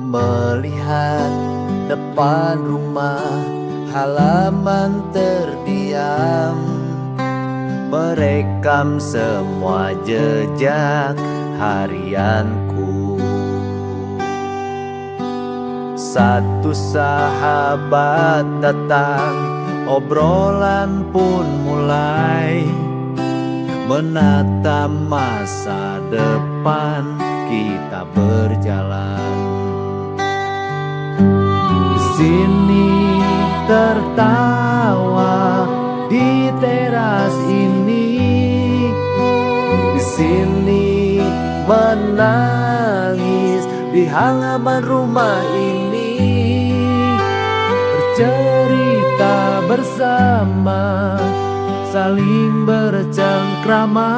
melihat depan rumah halaman terdiam, merekam semua jejak harianku. Satu sahabat datang, obrolan pun mulai, menata masa depan kita berjalan. Di sini tertawa di teras ini, di sini menangis di halaman rumah ini, bercerita bersama, saling bercengkrama.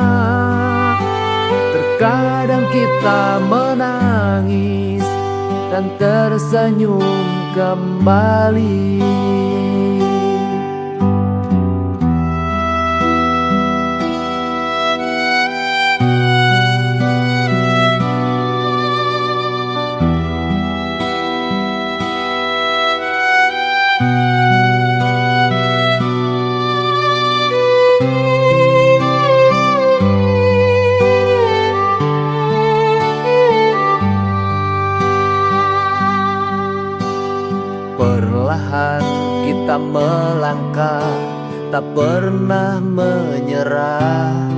Terkadang kita menangis dan tersenyum kembali. Perlahan kita melangkah, tak pernah menyerah,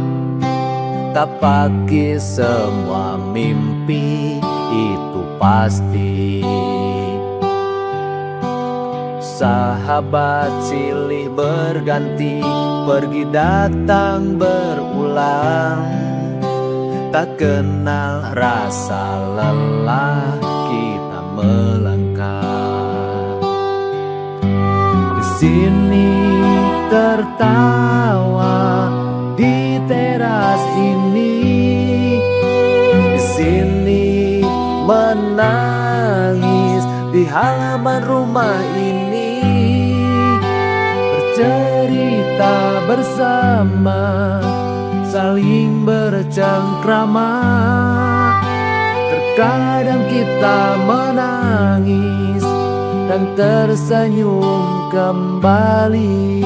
tapaki semua mimpi itu pasti. Sahabat silih berganti, pergi datang berulang, tak kenal rasa lelah kita melangkah. Di sini tertawa di teras ini, di sini menangis di halaman rumah ini, bercerita bersama, saling bercengkrama. Terkadang kita menangis dan tersenyum kembali.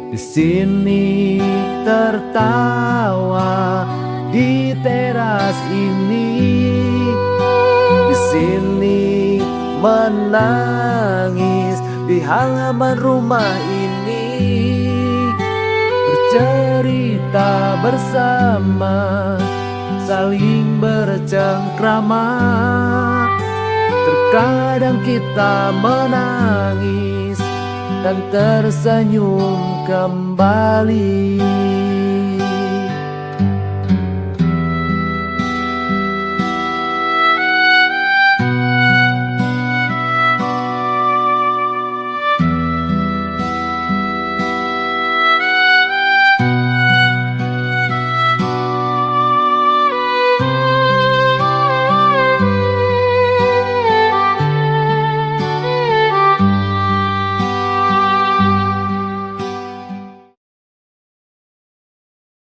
Di sini tertawa di teras ini, di sini menangis di halaman rumah ini, bercerita bersama, saling bercengkrama. Terkadang kita menangis dan tersenyum kembali.